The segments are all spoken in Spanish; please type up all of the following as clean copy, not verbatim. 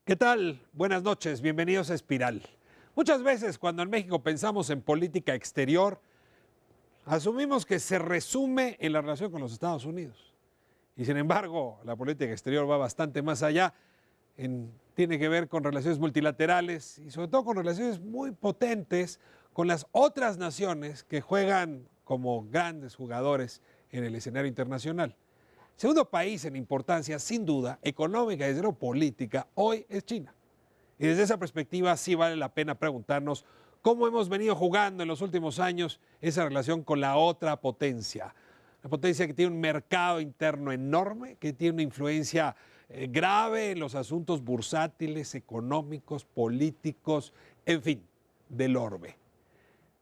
¿Qué tal? Buenas noches, bienvenidos a Espiral. Muchas veces cuando en México pensamos en política exterior, asumimos que se resume en la relación con los Estados Unidos. Y sin embargo, la política exterior va bastante más allá. Tiene que ver con relaciones multilaterales y sobre todo con relaciones muy potentes con las otras naciones que juegan como grandes jugadores en el escenario internacional. El segundo país en importancia, sin duda, económica y desde luego política, hoy es China. Y desde esa perspectiva sí vale la pena preguntarnos cómo hemos venido jugando en los últimos años esa relación con la otra potencia. Una potencia que tiene un mercado interno enorme, que tiene una influencia grave en los asuntos bursátiles, económicos, políticos, en fin, del orbe.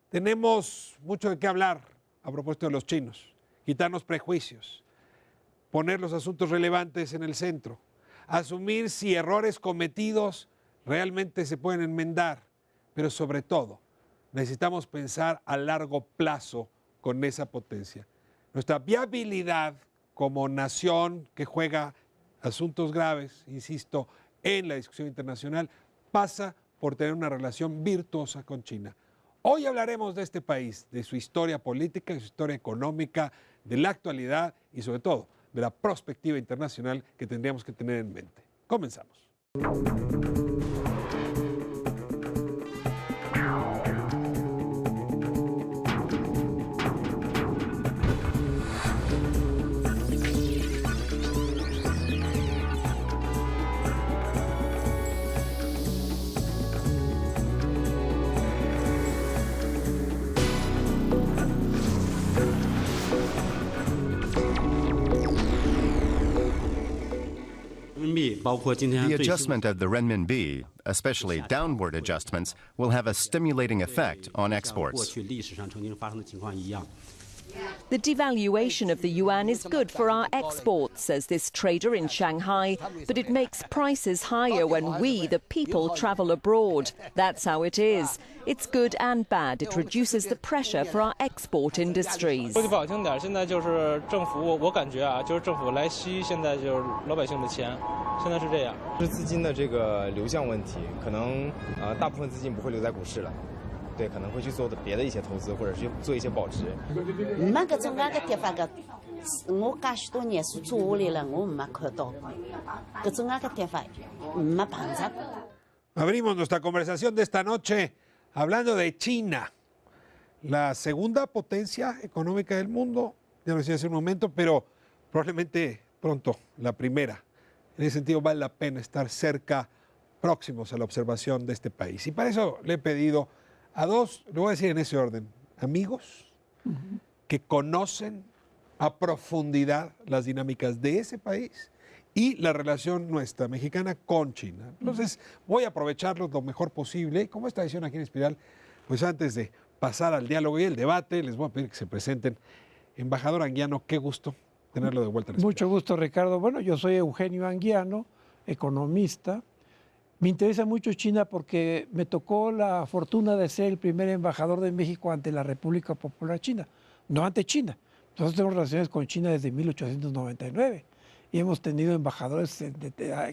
Tenemos mucho de qué hablar a propósito de los chinos, quitarnos prejuicios, poner los asuntos relevantes en el centro, asumir si errores cometidos realmente se pueden enmendar, pero sobre todo necesitamos pensar a largo plazo con esa potencia. Nuestra viabilidad como nación que juega asuntos graves, insisto, en la discusión internacional, pasa por tener una relación virtuosa con China. Hoy hablaremos de este país, de su historia política, de su historia económica, de la actualidad y sobre todo de la perspectiva internacional que tendríamos que tener en mente. Comenzamos. The adjustment of the renminbi, especially downward adjustments, will have a stimulating effect on exports. The devaluation of the yuan is good for our exports, says this trader in Shanghai, but it makes prices higher when we, the people, travel abroad. That's how it is. It's good and bad. It reduces the pressure for our export industries. 说句不好听点，现在就是政府，我感觉啊，就是政府来吸现在就是老百姓的钱，现在是这样。是资金的这个流向问题，可能大部分资金不会留在股市了。 对，可能会去做别的一些投资，或者是做一些保值。没搿种介个跌法个，我介许多年数做下来了，我没看到过。搿种介个跌法没碰着过。Abrimos nuestra conversación de esta noche hablando de China, la segunda potencia económica del mundo, ya lo decía hace un momento, pero probablemente pronto la primera. En ese sentido vale la pena estar cerca, próximos a la observación de este país. Y para eso le he pedido a dos, lo voy a decir en ese orden, amigos que conocen a profundidad las dinámicas de ese país y la relación nuestra, mexicana, con China. Entonces, voy a aprovecharlos lo mejor posible. Y como es tradición aquí en Espiral, pues antes de pasar al diálogo y el debate, les voy a pedir que se presenten. Embajador Anguiano, qué gusto tenerlo de vuelta en Espiral. Mucho gusto, Ricardo. Bueno, yo soy Eugenio Anguiano, economista. Me interesa mucho China porque me tocó la fortuna de ser el primer embajador de México ante la República Popular China, no ante China. Nosotros tenemos relaciones con China desde 1899 y hemos tenido embajadores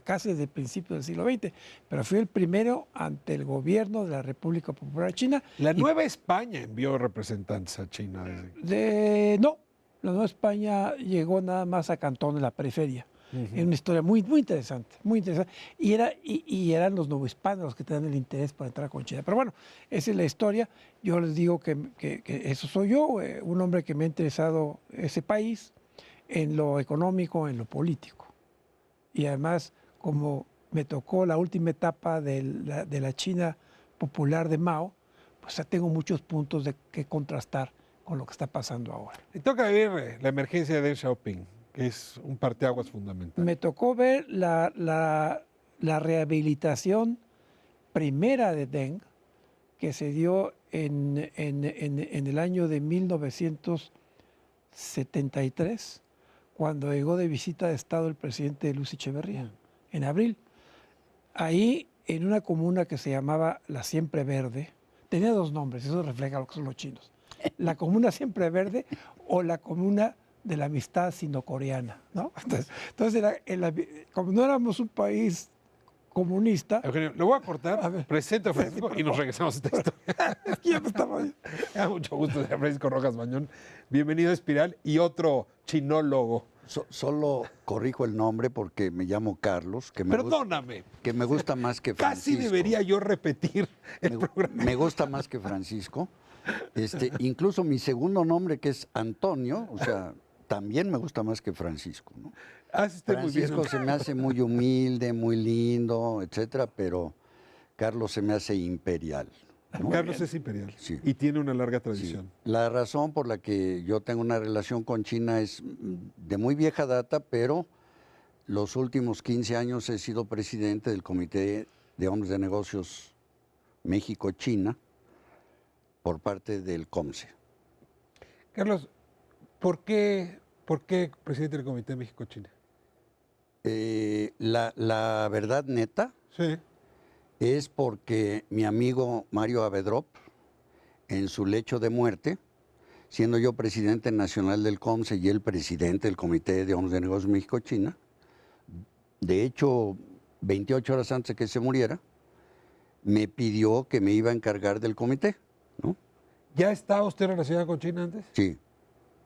casi desde el principio del siglo XX, pero fui el primero ante el gobierno de la República Popular China. La Nueva España envió representantes a China. No, la Nueva España llegó nada más a Cantón, en la periferia. Es una historia muy interesante, muy interesante. Y eran los novohispanos los que tenían el interés por entrar con China. Pero bueno, esa es la historia. Yo les digo que eso soy yo, un hombre que me ha interesado ese país en lo económico, en lo político. Y además, como me tocó la última etapa de la China popular de Mao, pues ya tengo muchos puntos que contrastar con lo que está pasando ahora. Y toca vivir la emergencia de Deng Xiaoping, que es un parteaguas fundamental. Me tocó ver la rehabilitación primera de Deng, que se dio en el año de 1973, cuando llegó de visita de Estado el presidente Luis Echeverría, en abril. Ahí, en una comuna que se llamaba La Siempre Verde, tenía dos nombres, eso refleja lo que son los chinos. La Comuna Siempre Verde o la Comuna de la Amistad Sino-Coreana, ¿no? Entonces como no éramos un país comunista. Eugenio, lo voy a cortar, A ver. presento a Francisco y nos regresamos a esta historia. Ya me estaba- Me da mucho gusto ser Francisco Rojas Mañón. Bienvenido a Espiral y otro chinólogo. Solo corrijo el nombre porque me llamo Carlos, que Perdóname, que me gusta más que Francisco. casi debería yo repetir el me, programa. me gusta más que Francisco. Incluso mi segundo nombre, que es Antonio, o sea, también me gusta más que Francisco, ¿no? Hace usted muy bien. Francisco se me hace muy humilde, muy lindo, etcétera, pero Carlos se me hace imperial. ¿no? Carlos es imperial Sí. y tiene una larga Sí. tradición. La razón por la que yo tengo una relación con China es de muy vieja data, pero los últimos 15 años he sido presidente del Comité de Hombres de Negocios México-China por parte del COMSE. Carlos, ¿por qué presidente del Comité México-China? La verdad neta Sí. es porque mi amigo Mario Avedrop, en su lecho de muerte, siendo yo presidente nacional del COMSE y él presidente del Comité de Hombres de Negocios México-China, de hecho, 28 horas antes de que se muriera, me pidió que me iba a encargar del comité, ¿no? ¿Ya estaba usted relacionado con China antes? Sí,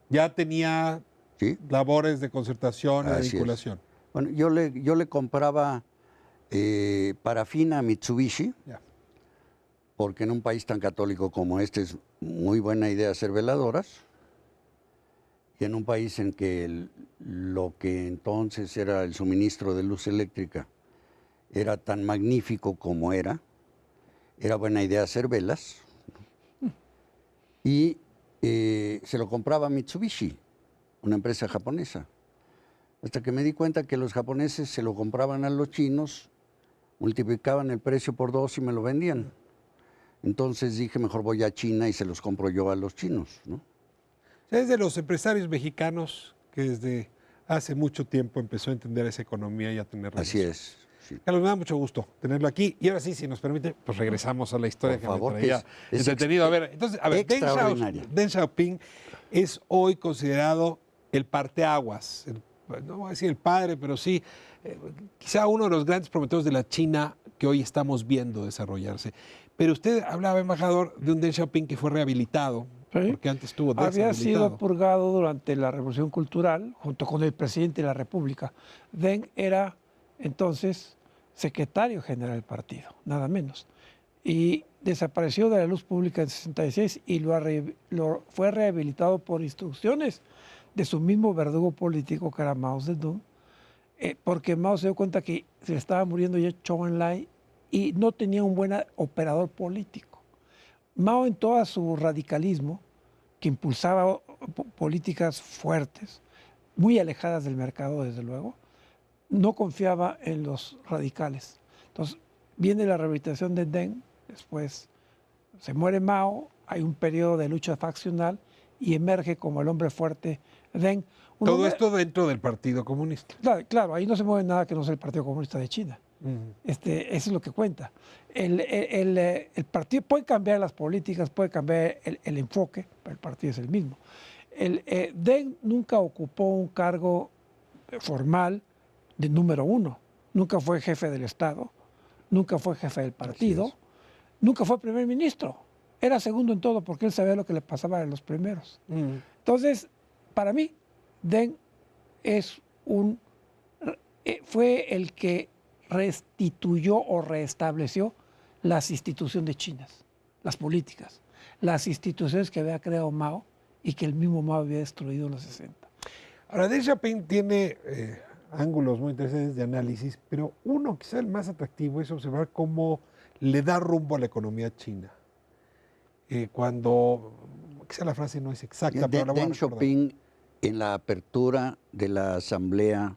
¿Ya tenía sí. labores de concertación y de Así es. vinculación? Bueno, yo le compraba parafina a Mitsubishi, Ya. porque en un país tan católico como este es muy buena idea hacer veladoras, y en un país en que lo que entonces era el suministro de luz eléctrica era tan magnífico como era buena idea hacer velas, y se lo compraba Mitsubishi, una empresa japonesa, hasta que me di cuenta que los japoneses se lo compraban a los chinos, multiplicaban el precio por 2 y me lo vendían. Entonces dije, mejor voy a China y se los compro yo a los chinos, ¿no? Es de los empresarios mexicanos que desde hace mucho tiempo empezó a entender esa economía y a tener Así relación. es. Sí. Carlos, me da mucho gusto tenerlo aquí. Y ahora sí, si nos permite, pues regresamos a la historia Por que favor, me traía es entretenido. A ver, entonces, a ver, extraordinaria. Deng Xiaoping es hoy considerado el parteaguas, no voy a decir el padre, pero sí, quizá uno de los grandes promotores de la China que hoy estamos viendo desarrollarse. Pero usted hablaba, embajador, de un Deng Xiaoping que fue rehabilitado, Sí. porque antes estuvo Había sido deshabilitado. purgado durante la Revolución Cultural junto con el presidente de la República. Deng era entonces secretario general del partido, nada menos. Y desapareció de la luz pública en 66 y fue rehabilitado por instrucciones de su mismo verdugo político que era Mao Zedong, porque Mao se dio cuenta que se le estaba muriendo ya Zhou Enlai y no tenía un buen operador político. Mao, en todo su radicalismo, que impulsaba políticas fuertes, muy alejadas del mercado, desde luego, no confiaba en los radicales. Entonces, viene la rehabilitación de Deng, después se muere Mao, hay un periodo de lucha faccional y emerge como el hombre fuerte Deng. Todo esto dentro del Partido Comunista. Claro, ahí no se mueve nada que no sea el Partido Comunista de China. Eso es lo que cuenta. El partido puede cambiar las políticas, puede cambiar el enfoque, pero el partido es el mismo. Deng nunca ocupó un cargo formal de número uno. Nunca fue jefe del Estado, nunca fue jefe del partido, nunca fue primer ministro. Era segundo en todo porque él sabía lo que le pasaba a los primeros. Entonces, para mí, Deng fue el que restituyó o restableció las instituciones chinas, las políticas, las instituciones que había creado Mao y que el mismo Mao había destruido en los 60. Ahora, Deng Xiaoping tiene ángulos muy interesantes de análisis, pero uno, quizá el más atractivo, es observar cómo le da rumbo a la economía china. Cuando, quizá la frase no es exacta, pero la voy a Deng recordar. Xiaoping, en la apertura de la asamblea,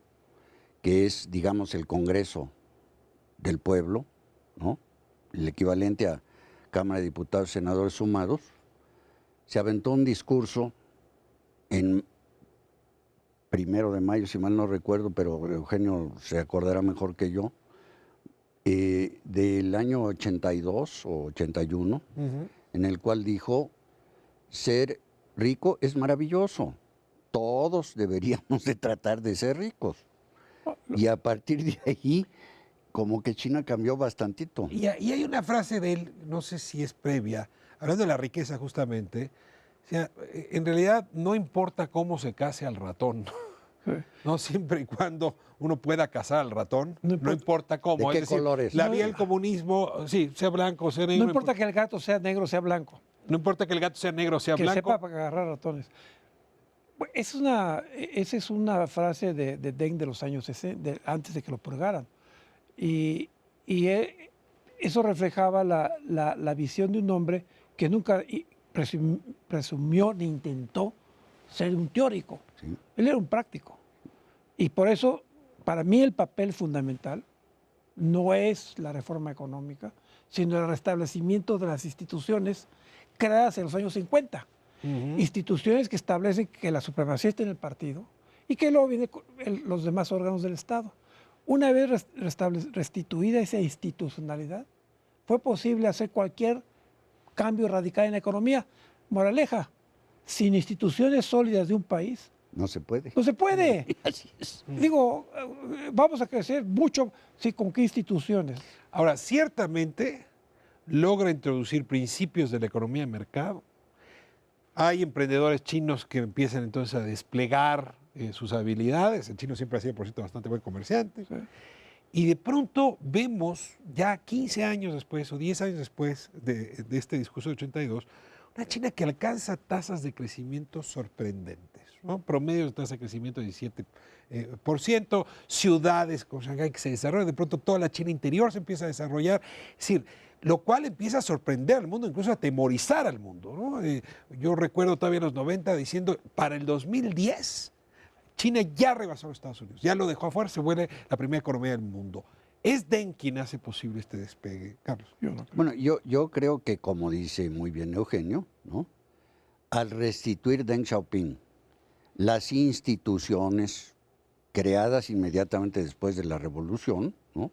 que es, digamos, el Congreso del pueblo, ¿no? El equivalente a Cámara de Diputados, Senadores sumados, se aventó un discurso en 1 de mayo, si mal no recuerdo, pero Eugenio se acordará mejor que yo, del año 82 o 81, en el cual dijo, ser rico es maravilloso, todos deberíamos de tratar de ser ricos. Y a partir de ahí como que China cambió bastantito. Y hay una frase de él, no sé si es previa, hablando de la riqueza justamente, o sea, en realidad no importa cómo se case al ratón, no siempre y cuando uno pueda cazar al ratón, no importa cómo. ¿De qué es decir, colores? la vía del comunismo, sí, sea blanco, sea negro. No importa que el gato sea negro o sea blanco. No importa que el gato sea negro o sea Que blanco. sepa para agarrar ratones. Esa es una frase de Deng de los años 60, antes de que lo purgaran. Eso reflejaba la visión de un hombre que nunca presumió ni intentó ser un teórico. Sí. Él era un práctico. Y por eso, para mí, el papel fundamental no es la reforma económica, sino el restablecimiento de las instituciones creadas en los años 50. Instituciones que establecen que la supremacía está en el partido y que luego vienen los demás órganos del Estado. Una vez restituida esa institucionalidad, fue posible hacer cualquier cambio radical en la economía. Moraleja, sin instituciones sólidas de un país, No se puede. no se puede. Así es. Digo, vamos a crecer mucho si con qué instituciones. Ahora, ciertamente logra introducir principios de la economía de mercado. Hay emprendedores chinos que empiezan entonces a desplegar sus habilidades. El chino siempre ha sido, por cierto, bastante buen comerciante. Sí. Y de pronto vemos, ya 15 años después o 10 años después de este discurso de 82, una China que alcanza tasas de crecimiento sorprendentes, ¿no? Promedios de tasa de crecimiento de 17%, ciudades como Shanghái que se desarrollan, de pronto toda la China interior se empieza a desarrollar. Es decir, lo cual empieza a sorprender al mundo, incluso a atemorizar al mundo, ¿no? Yo recuerdo todavía en los 90 diciendo, para el 2010, China ya rebasó a los Estados Unidos, ya lo dejó afuera, se vuelve la primera economía del mundo. ¿Es Deng quien hace posible este despegue, Carlos? Bueno, yo creo que, como dice muy bien Eugenio, ¿no? Al restituir Deng Xiaoping las instituciones creadas inmediatamente después de la revolución, ¿no?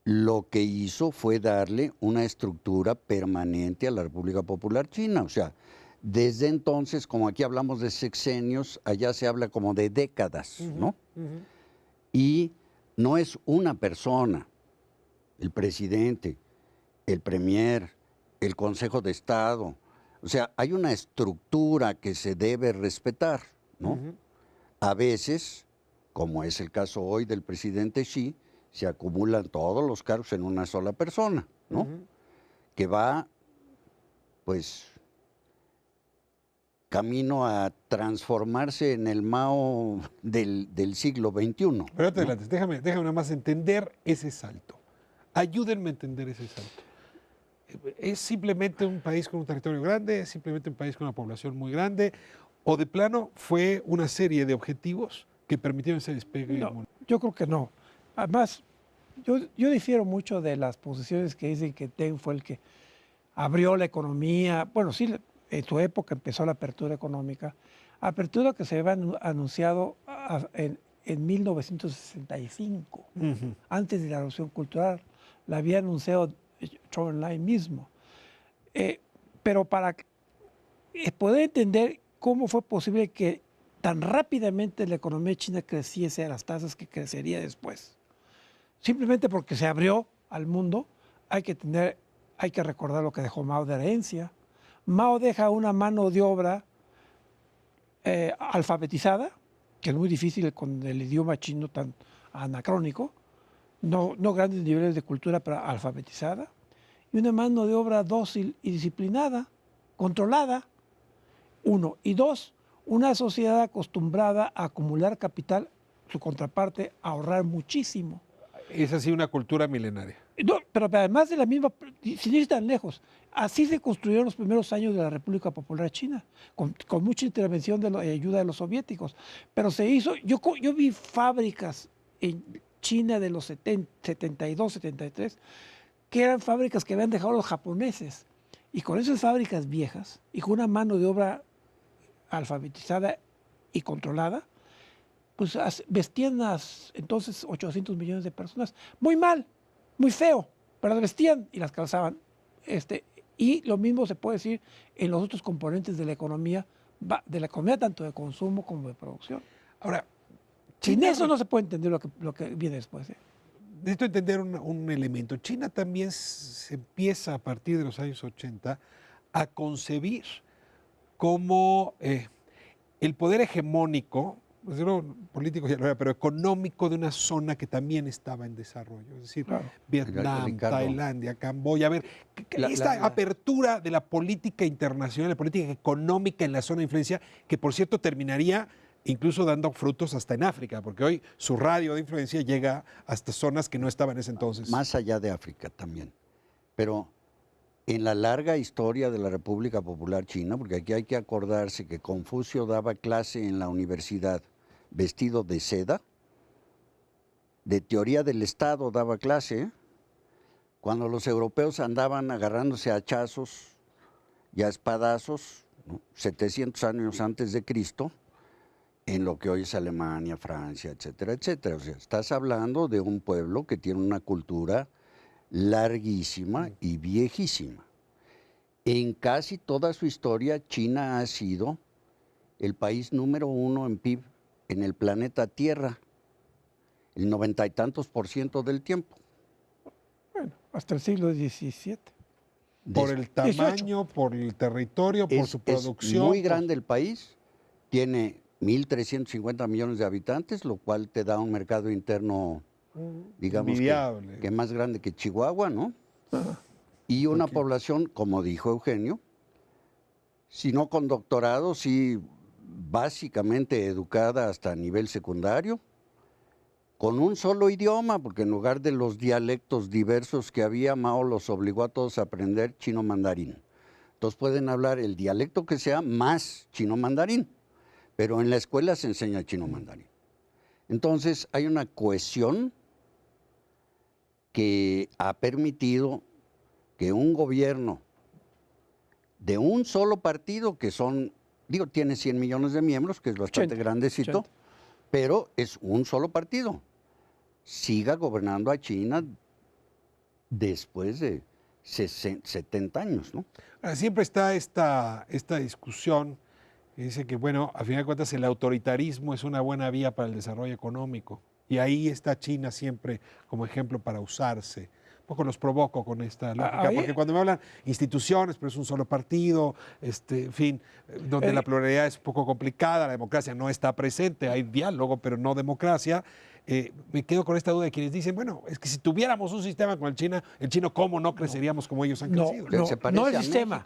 Lo que hizo fue darle una estructura permanente a la República Popular China. O sea, desde entonces, como aquí hablamos de sexenios, allá se habla como de décadas, ¿no? Y no es una persona, el presidente, el premier, el Consejo de Estado. O sea, hay una estructura que se debe respetar, ¿no? A veces, como es el caso hoy del presidente Xi, se acumulan todos los cargos en una sola persona, ¿no? Que va, pues, camino a transformarse en el Mao del siglo XXI. Pero adelante, déjame nada más entender ese salto. Ayúdenme a entender ese salto. ¿Es simplemente un país con un territorio grande? ¿Es simplemente un país con una población muy grande? ¿O de plano fue una serie de objetivos que permitieron ese despegue? No, yo creo que no. Además, yo difiero mucho de las posiciones que dicen que Deng fue el que abrió la economía. Bueno, sí, en su época empezó la apertura económica. Apertura que se había anunciado en 1965, antes de la Revolución Cultural. La había anunciado Zhou Enlai mismo. Pero para poder entender cómo fue posible que tan rápidamente la economía china creciese a las tasas que crecería después, simplemente porque se abrió al mundo, hay que recordar lo que dejó Mao de herencia. Mao deja una mano de obra alfabetizada, que es muy difícil con el idioma chino tan anacrónico, no grandes niveles de cultura, pero alfabetizada, y una mano de obra dócil y disciplinada, controlada, uno. Y dos, una sociedad acostumbrada a acumular capital, su contraparte, a ahorrar muchísimo. Es así una cultura milenaria. No, pero además de la misma, sin ir tan lejos, así se construyeron los primeros años de la República Popular China, con mucha intervención de ayuda de los soviéticos. Pero se hizo, yo vi fábricas en China de los 72, 73, que eran fábricas que habían dejado los japoneses. Y con esas fábricas viejas, y con una mano de obra alfabetizada y controlada, pues vestían entonces 800 millones de personas. Muy mal, muy feo, pero las vestían y las calzaban. Y lo mismo se puede decir en los otros componentes de la economía tanto de consumo como de producción. Ahora, Sin eso no se puede entender lo que viene después. necesito entender un elemento. China también se empieza a partir de los años 80 a concebir como el poder hegemónico, pues, político ya lo era, pero económico de una zona que también estaba en desarrollo, es decir, Claro. Vietnam, Ricardo. Tailandia, Camboya. A ver, esta apertura de la política internacional, la política económica en la zona de influencia, que por cierto terminaría incluso dando frutos hasta en África, porque hoy su radio de influencia llega hasta zonas que no estaban en ese entonces. Más allá de África también. Pero en la larga historia de la República Popular China, porque aquí hay que acordarse que Confucio daba clase en la universidad vestido de seda, de teoría del Estado daba clase, cuando los europeos andaban agarrándose a hachazos y a espadazos, ¿no? 700 años antes de Cristo, en lo que hoy es Alemania, Francia, etcétera, etcétera. O sea, estás hablando de un pueblo que tiene una cultura larguísima y viejísima. En casi toda su historia, China ha sido el país número 1 en PIB en el planeta Tierra, el 90 y tantos % del tiempo. Bueno, hasta el siglo XVII. Por el tamaño, por el territorio, por su producción. Es muy grande el país, tiene 1.350 millones de habitantes, lo cual te da un mercado interno, digamos, que es más grande que Chihuahua, ¿no? Y una población, como dijo Eugenio, si no con doctorado, sí básicamente educada hasta nivel secundario, con un solo idioma, porque en lugar de los dialectos diversos que había, Mao los obligó a todos a aprender chino mandarín. Entonces pueden hablar el dialecto que sea más chino mandarín, pero en la escuela se enseña chino mandarín. Entonces hay una cohesión que ha permitido que un gobierno de un solo partido, que son, digo, tiene 100 millones de miembros, que es bastante grandecito, pero es un solo partido, siga gobernando a China después de 70 años, ¿no? Siempre está esta discusión que dice que, bueno, a final de cuentas el autoritarismo es una buena vía para el desarrollo económico. Y ahí está China siempre como ejemplo para usarse. Un poco los provoco con esta lógica, porque cuando me hablan instituciones, pero es un solo partido, en fin, donde la pluralidad es un poco complicada, la democracia no está presente, hay diálogo, pero no democracia. Me quedo con esta duda de quienes dicen, bueno, es que si tuviéramos un sistema con el chino, ¿cómo no creceríamos como ellos han crecido? No el sistema,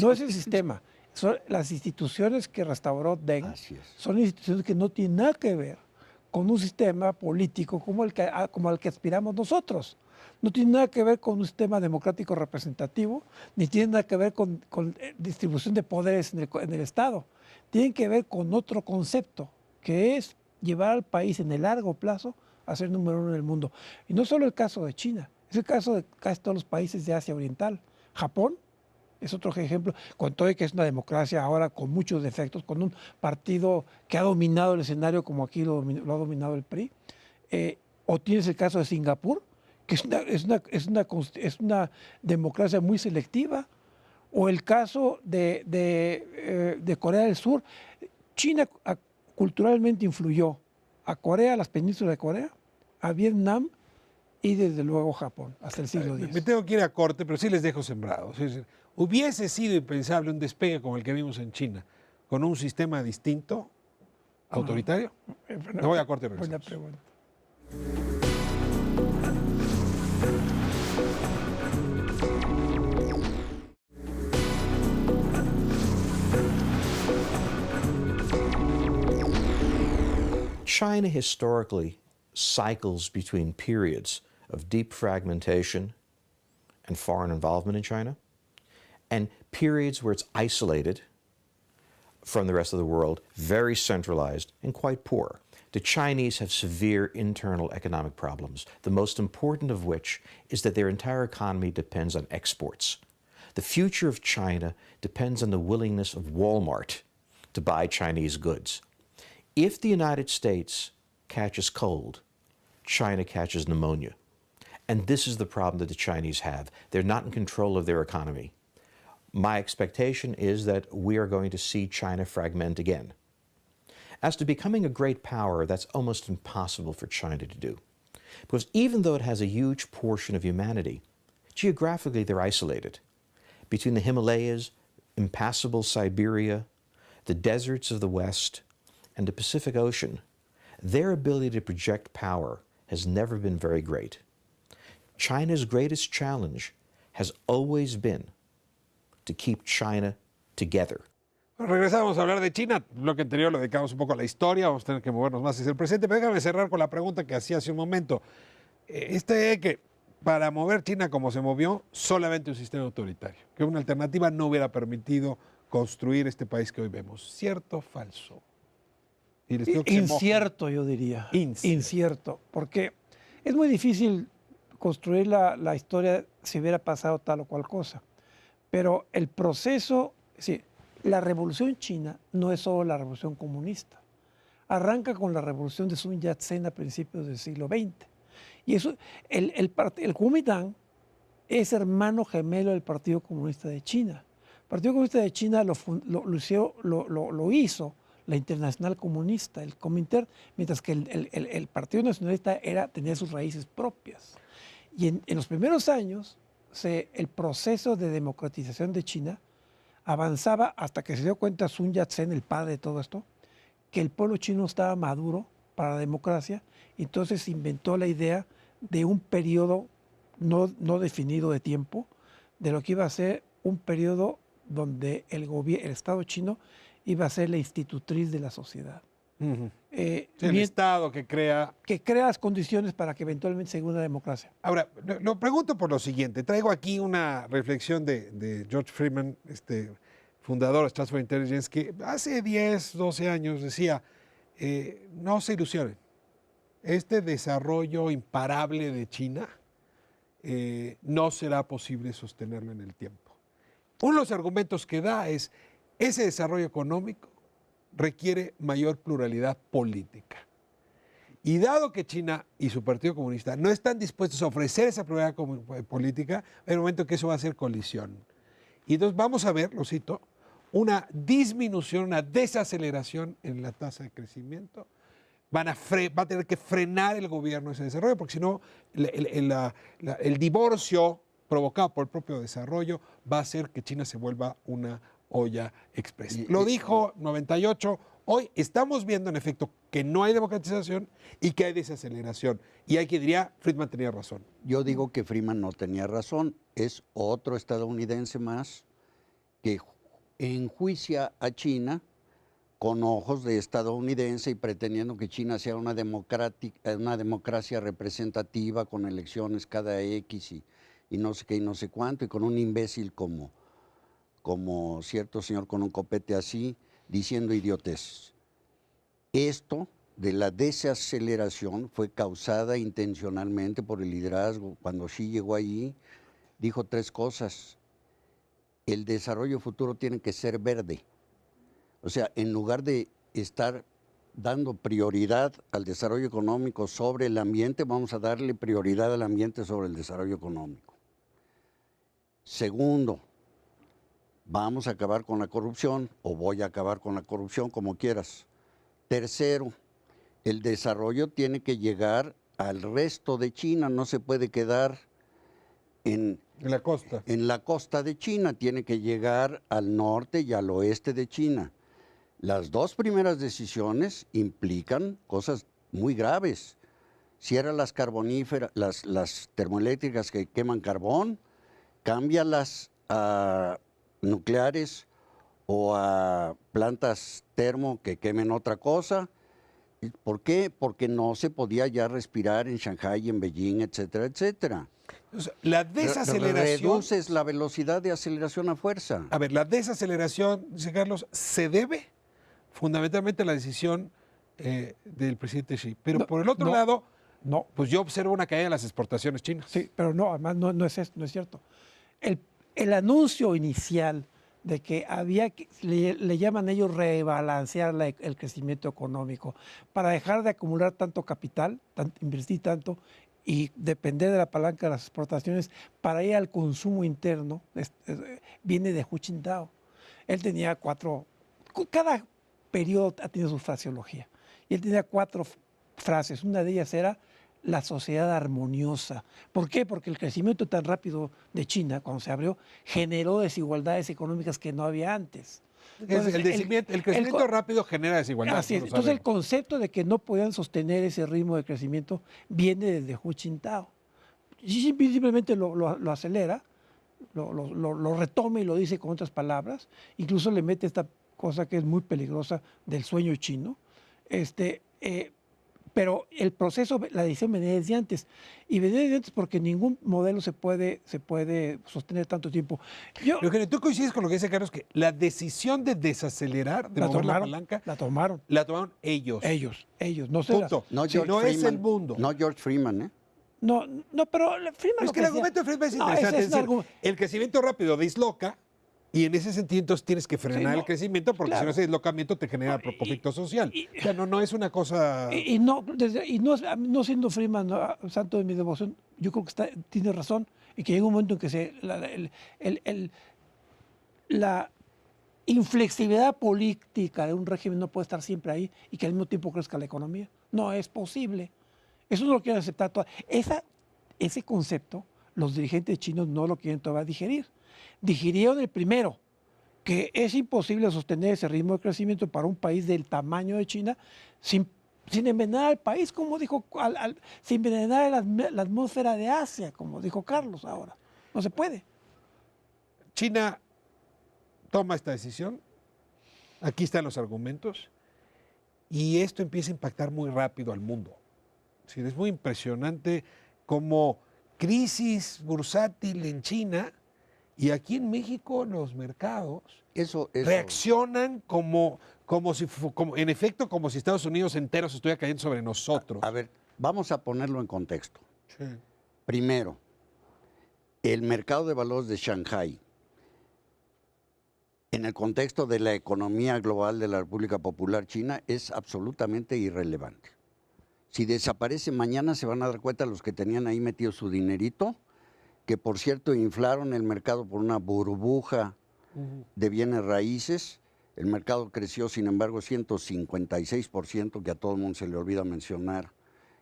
no es el sistema, son las instituciones que restauró Deng, son instituciones que no tienen nada que ver con un sistema político como el que aspiramos nosotros. No tiene nada que ver con un sistema democrático representativo, ni tiene nada que ver con distribución de poderes en el Estado. Tienen que ver con otro concepto, que es llevar al país en el largo plazo a ser número 1 en el mundo. Y no solo el caso de China, es el caso de casi todos los países de Asia Oriental. Japón es otro ejemplo, con todo y que es una democracia ahora con muchos defectos, con un partido que ha dominado el escenario como aquí lo ha dominado el PRI. O tienes el caso de Singapur, que es una democracia muy selectiva, o el caso de Corea del Sur. China culturalmente influyó a Corea, a las penínsulas de Corea, a Vietnam y desde luego Japón, hasta el siglo X. Me tengo que ir a corte, pero sí les dejo sembrados. Es decir, hubiese sido impensable un despegue como el que vimos en China, con un sistema distinto, autoritario. Me voy a corte. Buena pregunta. China historically cycles between periods of deep fragmentation and foreign involvement in China, and periods where it's isolated from the rest of the world, very centralized and quite poor. The Chinese have severe internal economic problems, the most important of which is that their entire economy depends on exports. The future of China depends on the willingness of Walmart to buy Chinese goods. If the United States catches cold, China catches pneumonia. And this is the problem that the Chinese have. They're not in control of their economy. My expectation is that we are going to see China fragment again. As to becoming a great power, that's almost impossible for China to do. Because even though it has a huge portion of humanity, geographically they're isolated. Between the Himalayas, impassable Siberia, the deserts of the West, and the Pacific Ocean, their ability to project power has never been very great. China's greatest challenge has always been to keep China together. Bueno, regresamos a hablar de China. Lo que anterior lo dedicamos un poco a la historia, vamos a tener que movernos más hacia el presente, pero déjame cerrar con la pregunta que hacía hace un momento. Que para mover China como se movió, solamente un sistema autoritario, que una alternativa no hubiera permitido construir este país que hoy vemos. ¿Cierto o falso? Y les pido que Incierto, yo diría. Incierto, porque es muy difícil construir la historia si hubiera pasado tal o cual cosa. Pero el proceso, sí, la revolución china no es solo la revolución comunista. Arranca con la revolución de Sun Yat-sen a principios del siglo XX. Y eso, el Kuomintang es hermano gemelo del Partido Comunista de China. El Partido Comunista de China lo hizo la Internacional Comunista, el Kuomintang, mientras que el Partido Nacionalista tenía sus raíces propias. Y en los primeros años, el proceso de democratización de China avanzaba hasta que se dio cuenta Sun Yat-sen, el padre de todo esto, que el pueblo chino estaba maduro para la democracia, y entonces inventó la idea de un periodo no definido de tiempo, de lo que iba a ser un periodo donde el Estado chino iba a ser la institutriz de la sociedad. El Estado que crea las condiciones para que eventualmente se haga una democracia. Ahora, lo pregunto por lo siguiente. Traigo aquí una reflexión de George Friedman, fundador de Stratford Intelligence, que hace 10, 12 años decía, no se ilusionen, este desarrollo imparable de China no será posible sostenerlo en el tiempo. Uno de los argumentos que da es, ese desarrollo económico requiere mayor pluralidad política. Y dado que China y su Partido Comunista no están dispuestos a ofrecer esa pluralidad política, hay un momento que eso va a ser colisión. Y entonces vamos a ver, lo cito, una disminución, una desaceleración en la tasa de crecimiento. Va a tener que frenar el gobierno ese desarrollo, porque si no, el divorcio provocado por el propio desarrollo va a hacer que China se vuelva una olla express. Lo dijo 98, hoy estamos viendo en efecto que no hay democratización y que hay desaceleración. Y hay quien diría, Friedman tenía razón. Yo digo que Friedman no tenía razón, es otro estadounidense más que enjuicia a China con ojos de estadounidense y pretendiendo que China sea una democracia representativa con elecciones cada X y no sé qué y no sé cuánto, y con un imbécil como cierto señor con un copete así, diciendo idioteces. Esto de la desaceleración fue causada intencionalmente por el liderazgo. Cuando Xi llegó allí, dijo 3 cosas. El desarrollo futuro tiene que ser verde. O sea, en lugar de estar dando prioridad al desarrollo económico sobre el ambiente, vamos a darle prioridad al ambiente sobre el desarrollo económico. Segundo, vamos a acabar con la corrupción, o voy a acabar con la corrupción, como quieras. Tercero, el desarrollo tiene que llegar al resto de China, no se puede quedar en la costa. En la costa de China, tiene que llegar al norte y al oeste de China. Las 2 primeras decisiones implican cosas muy graves. Cierra las carboníferas, las termoeléctricas que queman carbón, cámbialas a nucleares o a plantas termo que quemen otra cosa. ¿Por qué? Porque no se podía ya respirar en Shanghái, en Beijing, etcétera, etcétera. O sea, la desaceleración... Reduces la velocidad de aceleración a fuerza. A ver, la desaceleración, dice Carlos, se debe fundamentalmente a la decisión del presidente Xi. Pero por el otro lado, pues yo observo una caída de las exportaciones chinas. Sí, pero no, además no es cierto. El anuncio inicial de que había que, le llaman ellos rebalancear el crecimiento económico para dejar de acumular tanto capital, invertir tanto y depender de la palanca de las exportaciones para ir al consumo interno, viene de Hu Jintao. Él tenía 4, cada periodo ha tenido su fraseología, y él tenía 4 frases. Una de ellas era la sociedad armoniosa. ¿Por qué? Porque el crecimiento tan rápido de China, cuando se abrió, generó desigualdades económicas que no había antes. Entonces, el crecimiento rápido genera desigualdad. Así es. Entonces el concepto de que no podían sostener ese ritmo de crecimiento viene desde Hu Jintao. Xi Jinping simplemente lo acelera, lo retoma y lo dice con otras palabras. Incluso le mete esta cosa que es muy peligrosa del sueño chino. Pero el proceso, la decisión venía desde antes. Y venía desde antes porque ningún modelo se puede sostener tanto tiempo. Eugenio, ¿tú coincides con lo que dice Carlos? Que la decisión de desacelerar, de mover la palanca, la tomaron ellos. Ellos. No, punto. No es el mundo. No George Freeman, ¿eh? No, pero Freeman... Es que el argumento de Freeman es interesante. Es decir, el crecimiento rápido disloca, y en ese sentido entonces tienes que frenar el crecimiento, porque si no ese dislocamiento te genera conflicto social. O sea, no es una cosa... Y no siendo Freeman santo de mi devoción, yo creo que tiene razón, y que llega un momento en que la inflexibilidad política de un régimen no puede estar siempre ahí y que al mismo tiempo crezca la economía. No es posible. Eso no lo quieren aceptar. Ese concepto, los dirigentes chinos no lo quieren todavía digerir. Digirieron el primero, que es imposible sostener ese ritmo de crecimiento para un país del tamaño de China sin envenenar al país, como dijo, sin envenenar la atmósfera de Asia, como dijo Carlos ahora. No se puede. China toma esta decisión, aquí están los argumentos, y esto empieza a impactar muy rápido al mundo. Es muy impresionante cómo crisis bursátil en China y aquí en México los mercados reaccionan como en efecto, como si Estados Unidos enteros estuviera cayendo sobre nosotros. A ver, vamos a ponerlo en contexto. Sí. Primero, el mercado de valores de Shanghái, en el contexto de la economía global de la República Popular China, es absolutamente irrelevante. Si desaparece mañana se van a dar cuenta los que tenían ahí metido su dinerito, que por cierto inflaron el mercado por una burbuja de bienes raíces. El mercado creció, sin embargo, 156%, que a todo el mundo se le olvida mencionar,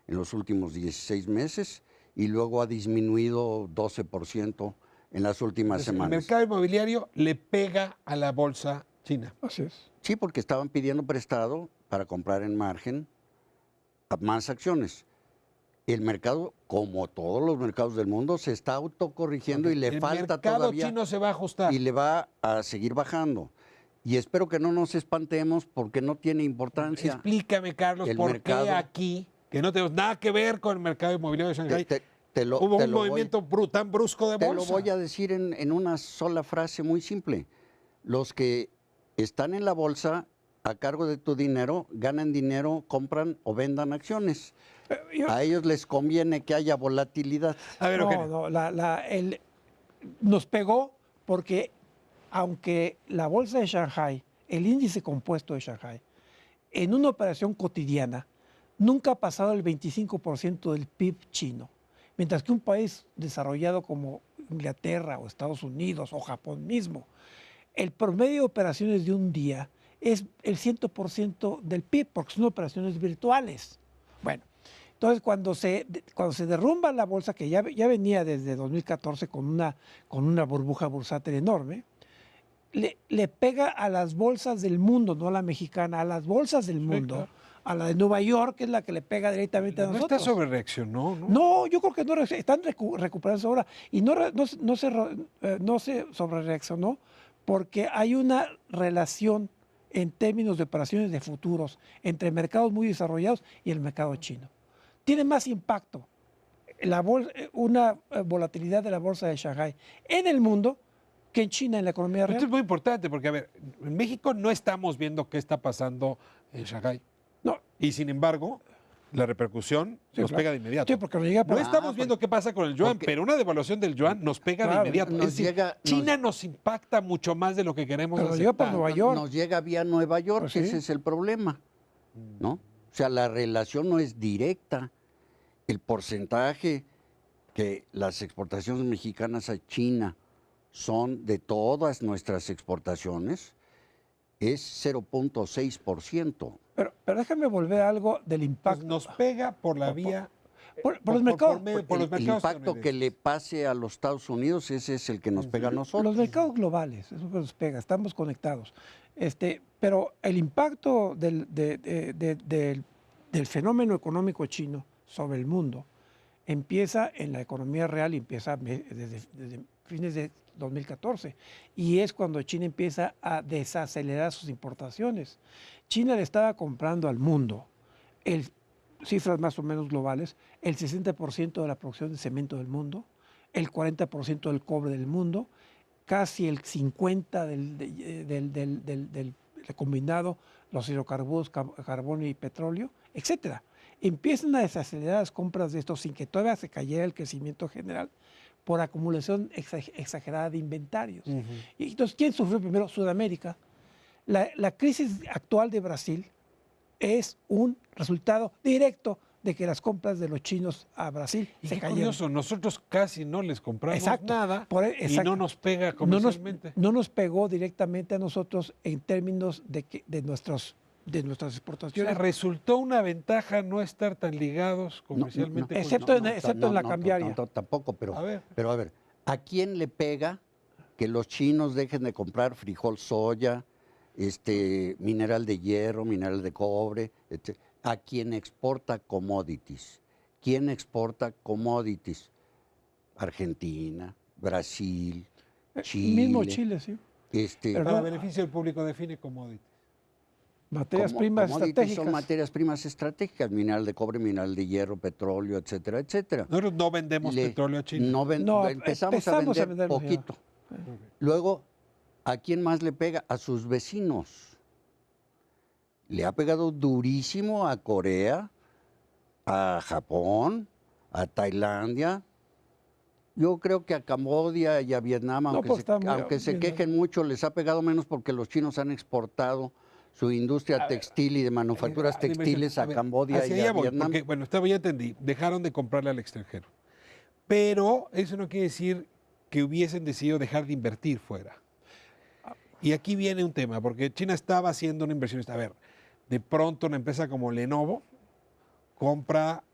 en los últimos 16 meses, y luego ha disminuido 12% en las últimas semanas. El mercado inmobiliario le pega a la bolsa china. Así es. Sí, porque estaban pidiendo prestado para comprar en margen más acciones. El mercado, como todos los mercados del mundo, se está autocorrigiendo y le falta todavía. El mercado chino se va a ajustar. Y le va a seguir bajando. Y espero que no nos espantemos porque no tiene importancia. Explícame, Carlos, por qué aquí, que no tenemos nada que ver con el mercado inmobiliario de Shanghái, hubo un movimiento tan brusco de bolsa. Te lo voy a decir en una sola frase muy simple. Los que están en la bolsa a cargo de tu dinero, ganan dinero, compran o vendan acciones. A ellos les conviene que haya volatilidad. A ver, nos pegó porque aunque la bolsa de Shanghái, el índice compuesto de Shanghái, en una operación cotidiana, nunca ha pasado el 25% del PIB chino. Mientras que un país desarrollado como Inglaterra o Estados Unidos o Japón mismo, el promedio de operaciones de un día es el 100% del PIB, porque son operaciones virtuales. Bueno, entonces cuando se derrumba la bolsa, que ya venía desde 2014 con una burbuja bursátil enorme, le pega a las bolsas del mundo, no a la mexicana, a las bolsas del mundo, claro. A la de Nueva York, que es la que le pega directamente a nosotros. ¿No está sobrereaccionó? No, yo creo que no están recuperándose ahora, y no se sobrereaccionó porque hay una relación en términos de operaciones de futuros entre mercados muy desarrollados y el mercado chino. Tiene más impacto una volatilidad de la bolsa de Shanghái en el mundo que en China, en la economía real. Esto es muy importante porque, a ver, en México no estamos viendo qué está pasando en Shanghái. No. Y sin embargo, la repercusión nos pega de inmediato. Sí, porque nos llega no estamos viendo qué pasa con el yuan, pero una devaluación del yuan nos pega de inmediato. China nos impacta mucho más de lo que queremos pero aceptar. Por Nueva York. Nos llega vía Nueva York, pues ese es el problema, ¿no? O sea, la relación no es directa. El porcentaje que las exportaciones mexicanas a China son de todas nuestras exportaciones es 0.6%. Pero déjame volver a algo del impacto. Pues nos pega por la vía Por los mercados. por los El mercados impacto que le pase a los Estados Unidos, ese es el que nos pega a nosotros. Los mercados globales, eso nos pega, estamos conectados. Pero el impacto del fenómeno económico chino sobre el mundo empieza en la economía real y empieza desde fines de 2014. Y es cuando China empieza a desacelerar sus importaciones. China le estaba comprando al mundo, cifras más o menos globales, el 60% de la producción de cemento del mundo, el 40% del cobre del mundo, casi el 50% del combinado, los hidrocarburos, carbón y petróleo, etcétera. Empiezan a desacelerar las compras de estos sin que todavía se cayera el crecimiento general por acumulación exagerada de inventarios. Y entonces, ¿quién sufrió primero? Sudamérica. La crisis actual de Brasil es un resultado directo de que las compras de los chinos a Brasil se cayeron. Curioso, nosotros casi no les compramos nada y no nos pega comercialmente. No nos pegó directamente a nosotros en términos de nuestras exportaciones. O sea, resultó una ventaja no estar tan ligados comercialmente. Excepto en la cambiaria. Tampoco, pero a ver, ¿a quién le pega que los chinos dejen de comprar frijol, soya, mineral de hierro, mineral de cobre, etc.? A quien exporta commodities. ¿Quién exporta commodities? Argentina, Brasil, Chile. Mismo Chile, sí. Para beneficio del público define commodities. Materias primas estratégicas. Son materias primas estratégicas, mineral de cobre, mineral de hierro, petróleo, etcétera, etcétera. Nosotros no vendemos petróleo a China. Empezamos a vender poquito. Luego, ¿a quién más le pega? A sus vecinos. Le ha pegado durísimo a Corea, a Japón, a Tailandia. Yo creo que a Camboya y a Vietnam, aunque se quejen mucho, les ha pegado menos porque los chinos han exportado su industria textil y de manufacturas textiles a Camboya y a Vietnam. Porque, bueno, ya entendí, dejaron de comprarle al extranjero. Pero eso no quiere decir que hubiesen decidido dejar de invertir fuera. Y aquí viene un tema, porque China estaba haciendo una inversión. A ver, de pronto una empresa como Lenovo compra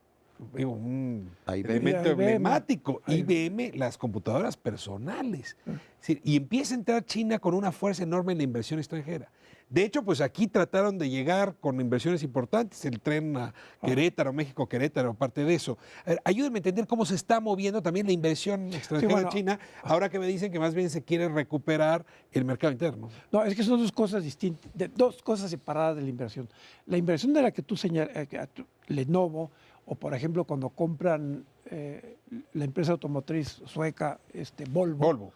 un elemento emblemático, IBM, las computadoras personales. Es decir, y empieza a entrar China con una fuerza enorme en la inversión extranjera. De hecho, pues aquí trataron de llegar con inversiones importantes, el tren a Querétaro, México-Querétaro, parte de eso. A ver, ayúdenme a entender cómo se está moviendo también la inversión extranjera en China, ahora que me dicen que más bien se quiere recuperar el mercado interno. No, es que son dos cosas distintas, dos cosas separadas de la inversión. La inversión de la que tú señalas, Lenovo, o por ejemplo cuando compran la empresa automotriz sueca, Volvo.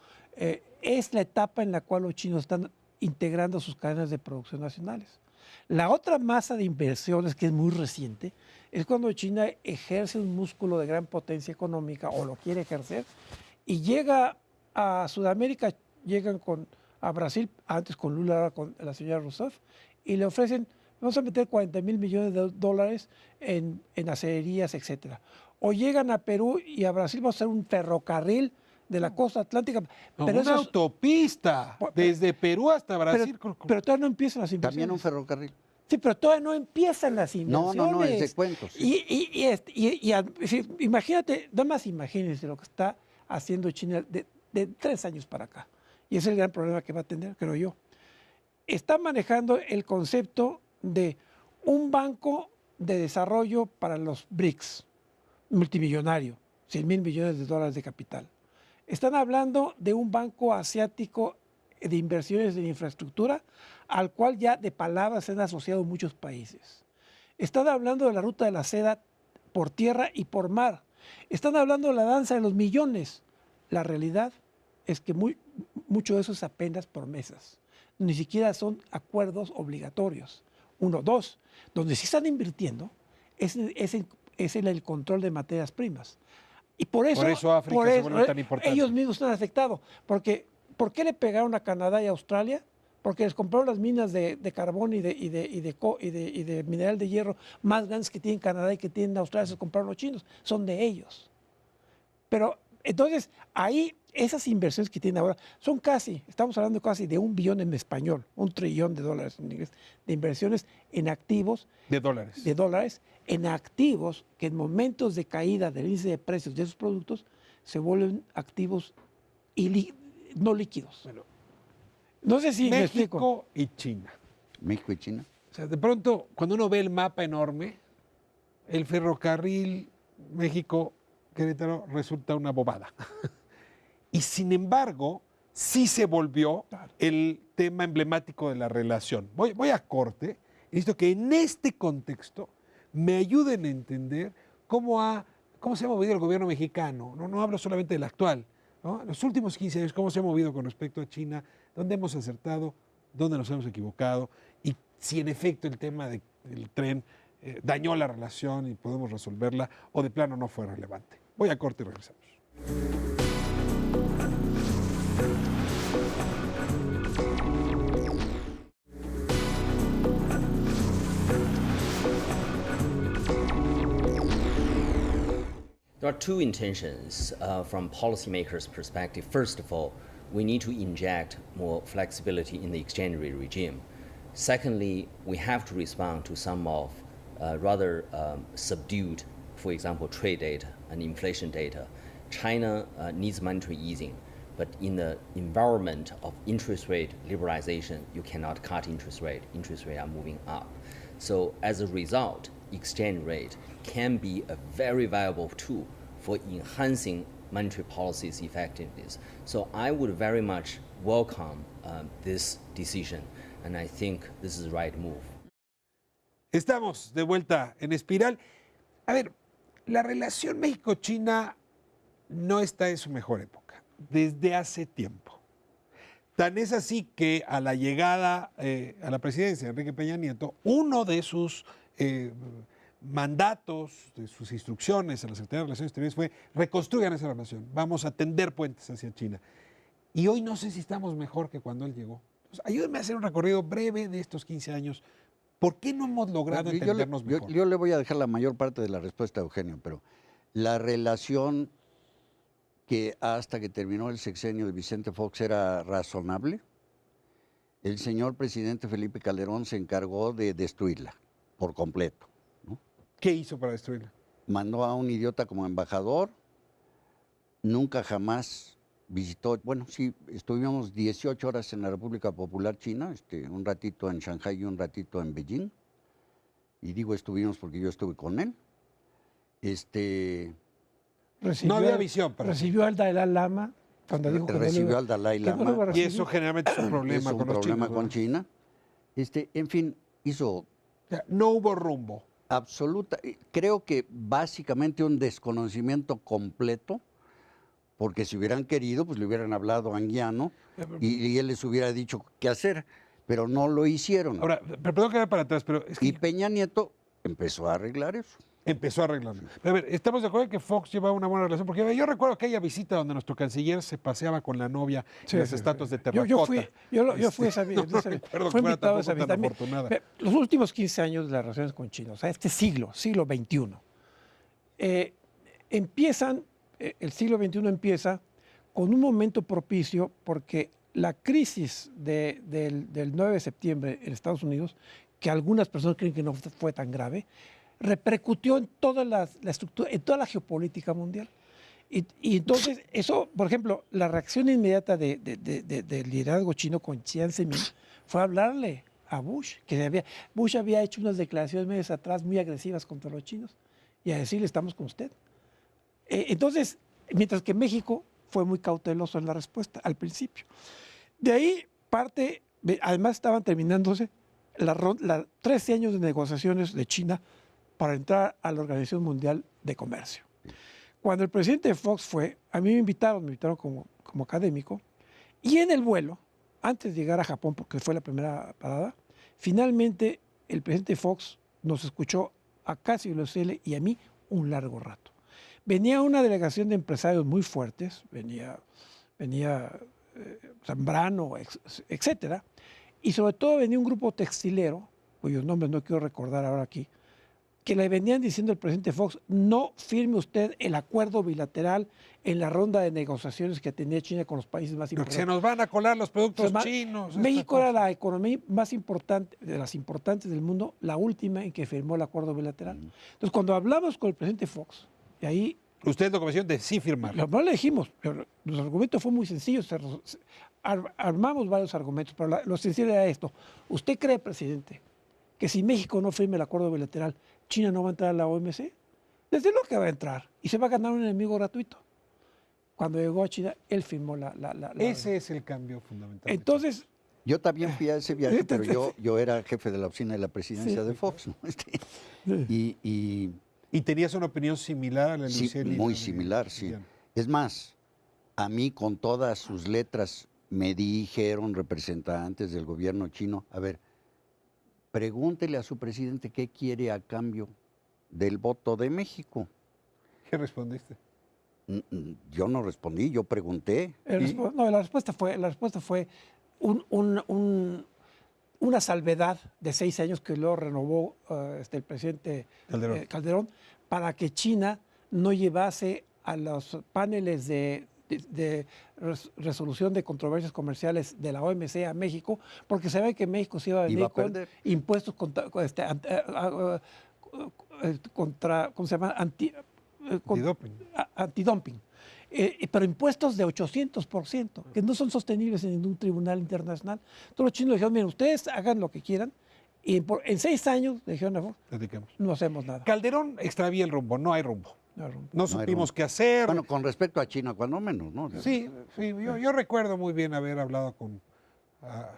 Es la etapa en la cual los chinos están integrando sus cadenas de producción nacionales. La otra masa de inversiones, que es muy reciente, es cuando China ejerce un músculo de gran potencia económica, o lo quiere ejercer, y llega a Sudamérica, llegan a Brasil, antes con Lula, ahora con la señora Rousseff, y le ofrecen, vamos a meter 40,000 millones de dólares en acelerías, etc. O llegan a Perú y a Brasil, vamos a hacer un ferrocarril de la costa atlántica. Pero una autopista, desde Perú hasta Brasil. Pero todavía no empiezan las inversiones. También un ferrocarril. Sí, pero todavía no empiezan las inversiones. No, es de cuentos. Sí. Imagínate, nada más imagínense lo que está haciendo China de 3 años para acá. Y ese es el gran problema que va a tener, creo yo. Está manejando el concepto de un banco de desarrollo para los BRICS, multimillonario, 100,000 millones de dólares de capital. Están hablando de un banco asiático de inversiones en infraestructura, al cual ya de palabras se han asociado muchos países. Están hablando de la ruta de la seda por tierra y por mar. Están hablando de la danza de los millones. La realidad es que mucho de eso es apenas promesas. Ni siquiera son acuerdos obligatorios. 1, 2, donde sí están invirtiendo es en el control de materias primas. Y por eso África se vuelve tan importante. Ellos mismos están afectados. Porque, ¿por qué le pegaron a Canadá y a Australia? Porque les compraron las minas de carbón y de mineral de hierro más grandes que tienen Canadá y que tienen Australia, se compraron los chinos. Son de ellos. Pero entonces ahí esas inversiones que tiene ahora son estamos hablando casi de $1 billón en español, $1 trillón en inglés, de inversiones en activos. De dólares. De dólares, en activos que en momentos de caída del índice de precios de esos productos se vuelven activos no líquidos. Bueno, no sé si me explico. México y China. México y China. O sea, de pronto, cuando uno ve el mapa enorme, el ferrocarril México-Querétaro resulta una bobada. Y sin embargo, sí se volvió el tema emblemático de la relación. Voy a corte y necesito que en este contexto me ayuden a entender cómo se ha movido el gobierno mexicano. No hablo solamente del actual, ¿no? En los últimos 15 años, cómo se ha movido con respecto a China, dónde hemos acertado, dónde nos hemos equivocado y si en efecto el tema del tren dañó la relación y podemos resolverla o de plano no fue relevante. Voy a corte y regresamos. There are two intentions from policymakers' perspective. First of all, we need to inject more flexibility in the exchange rate regime. Secondly, we have to respond to some of rather subdued, for example, trade data and inflation data. China needs monetary easing, but in the environment of interest rate liberalization, you cannot cut interest rate. Interest rates are moving up. So as a result, exchange rate can be a very viable tool for enhancing monetary policy's effectiveness. So I would very much welcome this decision, and I think this is the right move. Estamos de vuelta en Espiral. A ver, la relación México-China no está en su mejor época, desde hace tiempo. Tan es así que a la llegada a la presidencia de Enrique Peña Nieto, uno de sus mandatos, de sus instrucciones a la Secretaría de Relaciones Exteriores fue reconstruyan esa relación, vamos a tender puentes hacia China. Y hoy no sé si estamos mejor que cuando él llegó. Entonces, ayúdenme a hacer un recorrido breve de estos 15 años. ¿Por qué no hemos logrado entendernos mejor? Yo le voy a dejar la mayor parte de la respuesta a Eugenio, pero la relación que hasta que terminó el sexenio de Vicente Fox era razonable, el señor presidente Felipe Calderón se encargó de destruirla por completo. ¿Qué hizo para destruirla? Mandó a un idiota como embajador, nunca jamás visitó, bueno, sí, estuvimos 18 horas en la República Popular China, un ratito en Shanghái y un ratito en Beijing, y digo estuvimos porque yo estuve con él. No había visión para recibió al Dalai Lama cuando dijo que recibió al Dalai Lama. Y eso generalmente es un problema con los chinos. Con China. En fin, hizo... O sea, no hubo rumbo. Absoluta. Creo que básicamente un desconocimiento completo, porque si hubieran querido, pues le hubieran hablado a Anguiano y él les hubiera dicho qué hacer, pero no lo hicieron. Ahora, perdón que vaya para atrás, pero... Es que y Peña Nieto empezó a arreglar eso. Empezó a arreglarlo. Pero a ver, estamos de acuerdo en que Fox llevaba una buena relación, porque yo recuerdo aquella visita donde nuestro canciller se paseaba con la novia en las estatuas de terracota. Yo fui a esa visita. No recuerdo fui que fuera invitado a esa tampoco tan visita. afortunada. Los últimos 15 años de las relaciones con China, o sea, este siglo XXI, el siglo XXI empieza con un momento propicio porque la crisis del 9 de septiembre en Estados Unidos, que algunas personas creen que no fue tan grave, repercutió en toda la estructura, en toda la geopolítica mundial. Y entonces, eso, por ejemplo, la reacción inmediata del liderazgo chino con Jiang Zemin fue hablarle a Bush, Bush había hecho unas declaraciones meses atrás muy agresivas contra los chinos, y a decirle, estamos con usted. Entonces, mientras que México fue muy cauteloso en la respuesta al principio. De ahí parte, además estaban terminándose 13 años de negociaciones de China para entrar a la Organización Mundial de Comercio. Cuando el presidente Fox fue, a mí me invitaron como académico, y en el vuelo, antes de llegar a Japón, porque fue la primera parada, finalmente el presidente Fox nos escuchó a Casio Losele y a mí un largo rato. Venía una delegación de empresarios muy fuertes, venía Zambrano, etcétera, y sobre todo venía un grupo textilero, cuyos nombres no quiero recordar ahora aquí, que le venían diciendo el presidente Fox, no firme usted el acuerdo bilateral en la ronda de negociaciones que tenía China con los países más Porque importantes. se nos van a colar los productos Entonces, chinos. México era la economía más importante, de las importantes del mundo, la última en que firmó el acuerdo bilateral. Entonces, cuando hablamos con el presidente Fox, y ahí... Ustedes lo convencieron de sí firmar. No le dijimos, pero los argumentos fue muy sencillo. Armamos varios argumentos, pero lo sencillo era esto. ¿Usted cree, presidente, que si México no firme el acuerdo bilateral, China no va a entrar a la OMC? Desde luego que va a entrar y se va a ganar un enemigo gratuito. Cuando llegó a China, él firmó la Ese es el cambio fundamental. Entonces... Yo también fui a ese viaje, pero yo era jefe de la oficina de la presidencia de Fox, ¿no? ¿Y tenías una opinión similar a la de Sí, Luciani? muy similar, sí. Es más, a mí con todas sus letras me dijeron representantes del gobierno chino, a ver, pregúntele a su presidente qué quiere a cambio del voto de México. ¿Qué respondiste? Yo no respondí, yo pregunté. No, la respuesta fue una salvedad de 6 años que lo renovó el presidente Calderón para que China no llevase a los paneles de resolución de controversias comerciales de la OMC a México, porque se ve que México se iba a venir con impuestos contra ¿cómo se llama? Antidumping. Pero impuestos de 800%, que no son sostenibles en ningún tribunal internacional. Todos los chinos le dijeron, miren, ustedes hagan lo que quieran, y en 6 años, le dijeron a Fox, no hacemos nada. Calderón extravía el rumbo, no hay rumbo. No supimos qué hacer. Bueno, con respecto a China, cuando menos, ¿no? Sí, yo recuerdo muy bien haber hablado con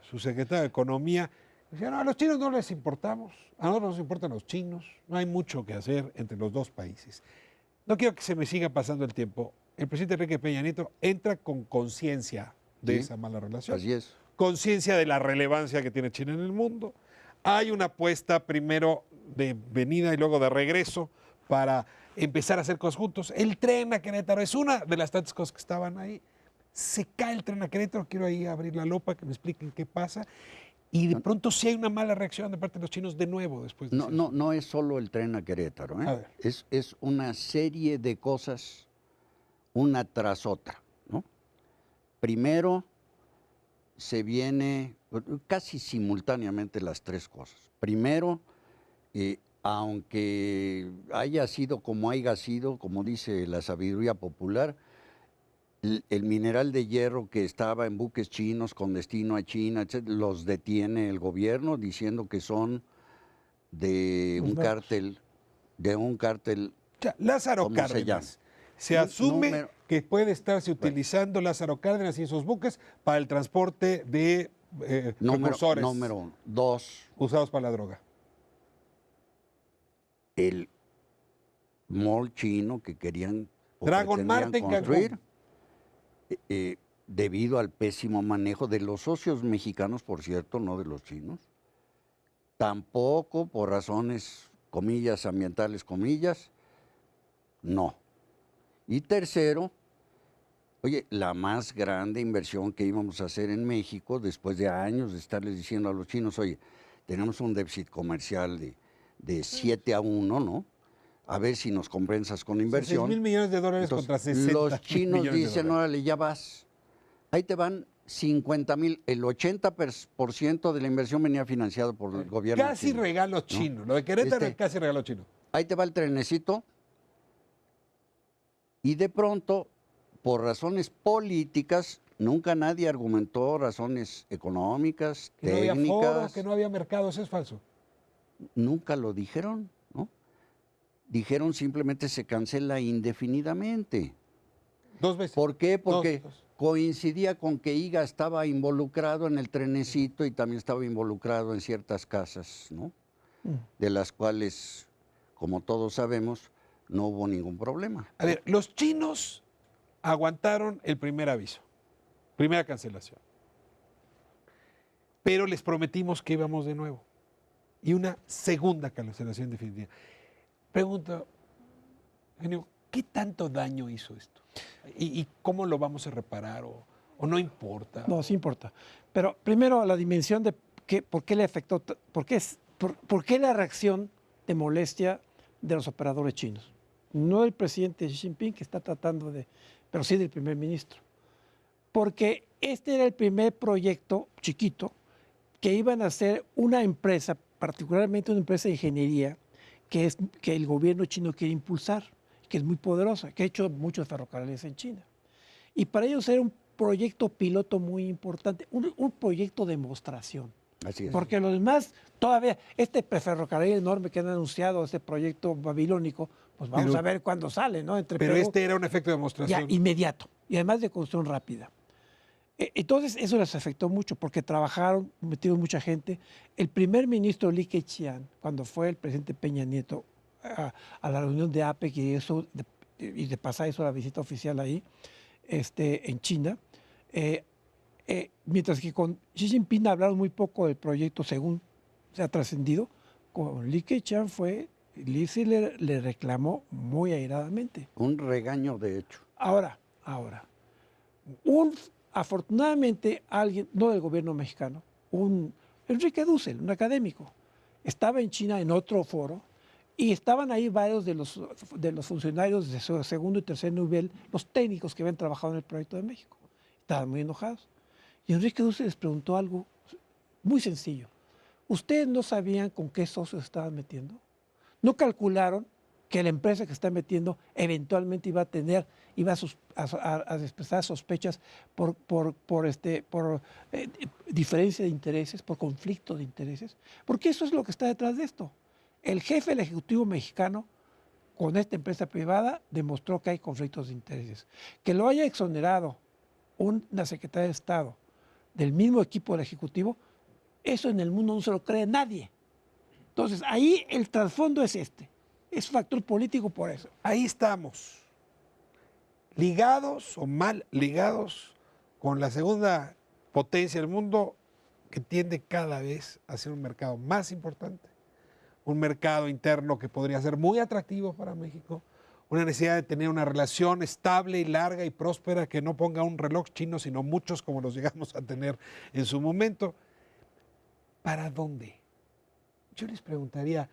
su secretario de Economía. Decía, no, a los chinos no les importamos, a nosotros nos importan los chinos, no hay mucho que hacer entre los dos países. No quiero que se me siga pasando el tiempo. El presidente Enrique Peña Nieto entra con conciencia de esa mala relación. Así es. Conciencia de la relevancia que tiene China en el mundo. Hay una apuesta primero de venida y luego de regreso para empezar a hacer cosas juntos. El tren a Querétaro es una de las tantas cosas que estaban ahí. Se cae el tren a Querétaro, quiero ahí abrir la lupa, que me expliquen qué pasa. Y de pronto sí hay una mala reacción de parte de los chinos de nuevo después de no es solo el tren a Querétaro, ¿eh? Es una serie de cosas, una tras otra, ¿no? Primero se viene casi simultáneamente las 3 cosas. Primero, aunque haya sido como haya sido, como dice la sabiduría popular, el mineral de hierro que estaba en buques chinos con destino a China, etc., los detiene el gobierno diciendo que son de un cártel, O sea, Lázaro Cárdenas. Se asume que puede estarse utilizando Lázaro Cárdenas y esos buques para el transporte de precursores. Número 2. Usados para la droga. El mall chino que querían Dragon Mart en construir, debido al pésimo manejo de los socios mexicanos, por cierto, no de los chinos. Tampoco por razones, comillas, ambientales, comillas, no. Y tercero, oye, la más grande inversión que íbamos a hacer en México, después de años de estarles diciendo a los chinos, oye, tenemos un déficit comercial de 7-1, ¿no? A ver si nos compensas con inversión. 6,000 millones de dólares contra 60 Los chinos millones de dicen, dólares. órale, ya vas. Ahí te van 50,000, el 80% de la inversión venía financiado por el gobierno Casi chino, regalo chino. Lo de Querétaro es casi regalo chino. Ahí te va el trenecito. Y de pronto, por razones políticas, nunca nadie argumentó razones económicas, Que no técnicas. había foro, que no había mercado, eso es falso. Nunca lo dijeron, ¿no? Dijeron simplemente se cancela indefinidamente. 2 veces. ¿Por qué? Porque Dos. coincidía con que IGA estaba involucrado en el trenecito y también estaba involucrado en ciertas casas, ¿no? De las cuales, como todos sabemos, no hubo ningún problema. A ver, los chinos aguantaron el primer aviso, primera cancelación. Pero les prometimos que íbamos de nuevo. Y una segunda cancelación definitiva. Pregunto, Eugenio, ¿qué tanto daño hizo esto? ¿Y cómo lo vamos a reparar? ¿O no importa? No, sí importa. Pero primero la dimensión de por qué le afectó, por qué la reacción de molestia de los operadores chinos. No del presidente Xi Jinping, que está tratando de, pero sí del primer ministro. Porque este era el primer proyecto chiquito que iban a hacer una empresa, particularmente una empresa de ingeniería, que el gobierno chino quiere impulsar, que es muy poderosa, que ha hecho muchos ferrocarriles en China. Y para ellos era un proyecto piloto muy importante, un proyecto de demostración. Así es. Porque los demás, todavía, este ferrocarril enorme que han anunciado, este proyecto babilónico, pues vamos a ver cuándo sale, ¿no? Pero este era un efecto de demostración. Ya, inmediato, y además de construcción rápida. Entonces, eso les afectó mucho, porque trabajaron, metieron mucha gente. El primer ministro Li Keqiang, cuando fue el presidente Peña Nieto a la reunión de APEC y de pasar hizo la visita oficial ahí, en China, mientras que con Xi Jinping hablaron muy poco del proyecto según se ha trascendido, con Li Keqiang Li sí le reclamó muy airadamente. Un regaño, de hecho. Ahora, afortunadamente alguien, no del gobierno mexicano, Enrique Dussel, un académico, estaba en China en otro foro y estaban ahí varios de los funcionarios de segundo y tercer nivel, los técnicos que habían trabajado en el proyecto de México. Estaban muy enojados. Y Enrique Dussel les preguntó algo muy sencillo. ¿Ustedes no sabían con qué socios estaban metiendo? ¿No calcularon que la empresa que está metiendo eventualmente iba a expresar sospechas por diferencia de intereses, por conflicto de intereses? Porque eso es lo que está detrás de esto. El jefe del Ejecutivo mexicano con esta empresa privada demostró que hay conflictos de intereses. Que lo haya exonerado una secretaria de Estado del mismo equipo del Ejecutivo, eso en el mundo no se lo cree nadie. Entonces, ahí el trasfondo es es factor político por eso. Ahí estamos, ligados o mal ligados con la segunda potencia del mundo que tiende cada vez a ser un mercado más importante, un mercado interno que podría ser muy atractivo para México, una necesidad de tener una relación estable y larga y próspera que no ponga un reloj chino, sino muchos como los llegamos a tener en su momento. ¿Para dónde? Yo les preguntaría,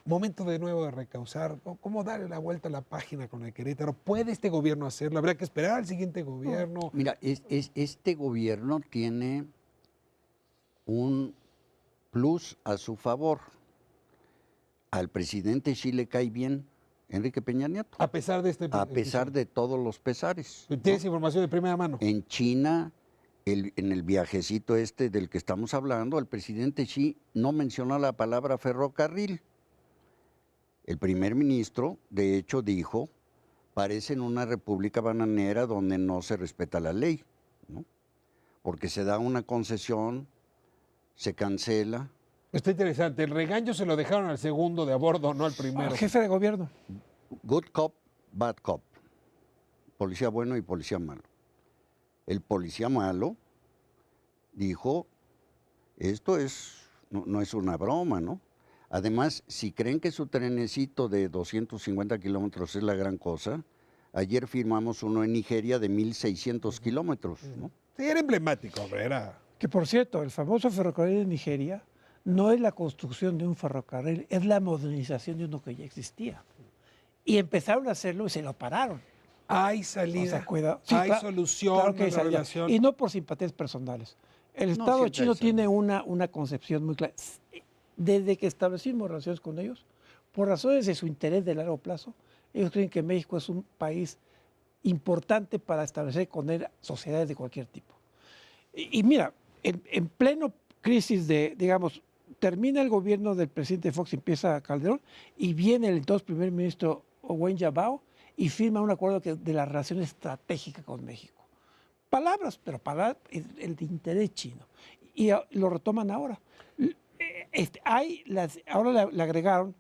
momento de nuevo de recausar, ¿cómo darle la vuelta a la página con el Querétaro? ¿Puede este gobierno hacerlo? ¿Habría que esperar al siguiente gobierno? Mira, este gobierno tiene un plus a su favor. Al presidente Xi le cae bien Enrique Peña Nieto. A pesar de A pesar de todos los pesares. ¿Tienes información de primera mano? En China, en el viajecito del que estamos hablando, el presidente Xi no mencionó la palabra ferrocarril. El primer ministro, de hecho, dijo, parecen una república bananera donde no se respeta la ley, ¿no? Porque se da una concesión, se cancela. Está interesante, el regaño se lo dejaron al segundo de a bordo, no al primero. Al jefe de gobierno. Good cop, bad cop. Policía bueno y policía malo. El policía malo dijo, esto no es una broma, ¿no? Además, si creen que su trenecito de 250 kilómetros es la gran cosa, ayer firmamos uno en Nigeria de 1.600 kilómetros, ¿no? Sí, era emblemático, era. Que por cierto, el famoso ferrocarril de Nigeria no es la construcción de un ferrocarril, es la modernización de uno que ya existía. Y empezaron a hacerlo y se lo pararon. Hay salida, o sea, cuidado. Sí, hay solución, claro que hay en la salida. relación. Y no por simpatías personales. El Estado chino tiene una concepción muy clara. Desde que establecimos relaciones con ellos, por razones de su interés de largo plazo, ellos creen que México es un país importante para establecer con él sociedades de cualquier tipo. Y mira, en pleno crisis digamos, termina el gobierno del presidente Fox, empieza Calderón, y viene el entonces primer ministro Wen Jiabao y firma un acuerdo de la relación estratégica con México. Palabras, pero palabras, el de interés chino. Y lo retoman ahora. Ahora le agregaron,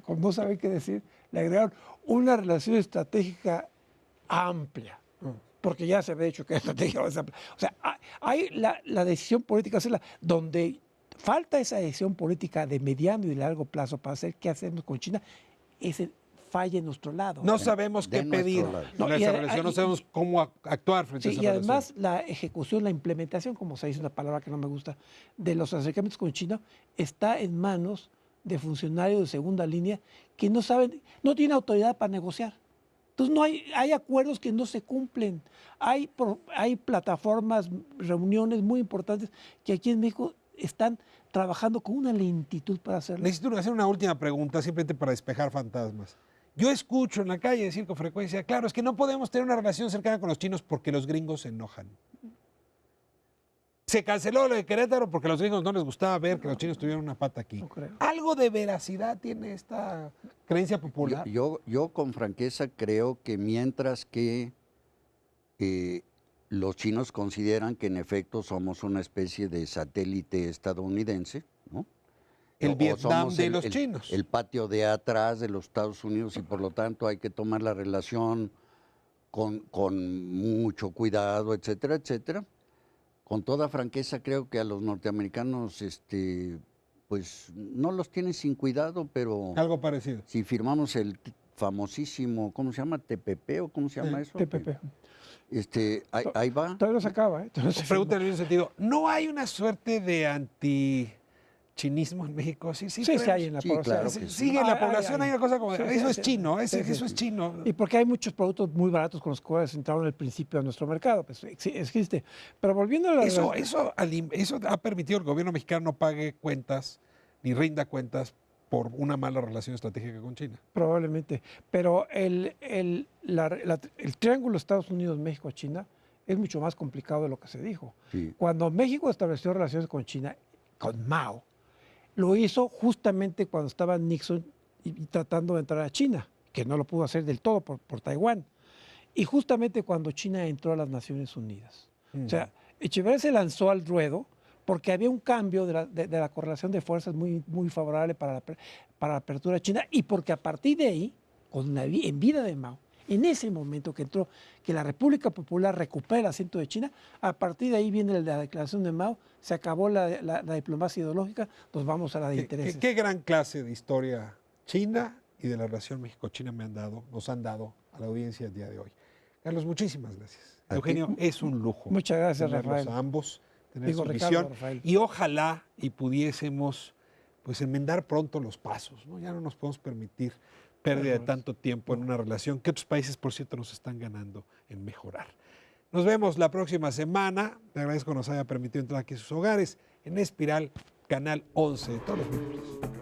como no saben qué decir, le agregaron una relación estratégica amplia, porque ya se había dicho que la estrategia va a ser amplia. O sea, hay la decisión política, donde falta esa decisión política de mediano y de largo plazo para hacer qué hacemos con China, ese falla en nuestro lado. No sabemos qué pedir. No sabemos cómo actuar frente a esa relación. Y además la ejecución, la implementación, como se dice una palabra que no me gusta, de los acercamientos con China, está en manos de funcionarios de segunda línea que no saben, no tienen autoridad para negociar. Entonces hay acuerdos que no se cumplen. Hay plataformas, reuniones muy importantes que aquí en México están trabajando con una lentitud para hacerlo. Necesito hacer una última pregunta, simplemente para despejar fantasmas. Yo escucho en la calle decir con frecuencia, claro, es que no podemos tener una relación cercana con los chinos porque los gringos se enojan. Se canceló lo de Querétaro porque a los gringos no les gustaba ver que los chinos tuvieran una pata aquí. No creo. ¿Algo de veracidad tiene esta creencia popular? Yo con franqueza creo que mientras que los chinos consideran que en efecto somos una especie de satélite estadounidense, ¿no? El Vietnam de los chinos. chinos. El patio de atrás de los Estados Unidos y por lo tanto hay que tomar la relación con mucho cuidado, etcétera, etcétera. Con toda franqueza creo que a los norteamericanos pues no los tienen sin cuidado, pero... Algo parecido. Si firmamos el famosísimo, ¿cómo se llama? ¿TPP o cómo se llama eso? TPP. Ahí va. Todavía no se acaba, ¿eh? Pregunta en el mismo sentido. ¿No hay una suerte de antichinismo en México? Sí, hay en la población. Claro que sí. Sigue en la población, hay una cosa como, eso es chino, eso es chino. Y porque hay muchos productos muy baratos con los cuales entraron al principio a nuestro mercado, pues existe. Pero volviendo a la... Eso ha permitido que el gobierno mexicano no pague cuentas, ni rinda cuentas por una mala relación estratégica con China. Probablemente. Pero el triángulo Estados Unidos, México, China es mucho más complicado de lo que se dijo. Sí. Cuando México estableció relaciones con China, con Mao, lo hizo justamente cuando estaba Nixon y tratando de entrar a China, que no lo pudo hacer del todo por Taiwán. Y justamente cuando China entró a las Naciones Unidas. O sea, Echeverría se lanzó al ruedo porque había un cambio de la correlación de fuerzas muy, muy favorable para la apertura china y porque a partir de ahí, en vida de Mao, en ese momento que entró, que la República Popular recupera el asiento de China, a partir de ahí viene la declaración de Mao, se acabó la diplomacia ideológica, nos vamos a la de intereses. ¿Qué gran clase de historia china y de la relación México-China nos han dado a la audiencia el día de hoy? Carlos, muchísimas gracias. Eugenio, es un lujo. Muchas gracias, Rafael. A ambos, tener su visión. Y ojalá y pudiésemos pues enmendar pronto los pasos, ¿no? Ya no nos podemos permitir pérdida de tanto tiempo en una relación que otros países, por cierto, nos están ganando en mejorar. Nos vemos la próxima semana. Le agradezco que nos haya permitido entrar aquí a sus hogares en Espiral, Canal 11 de todos los miércoles.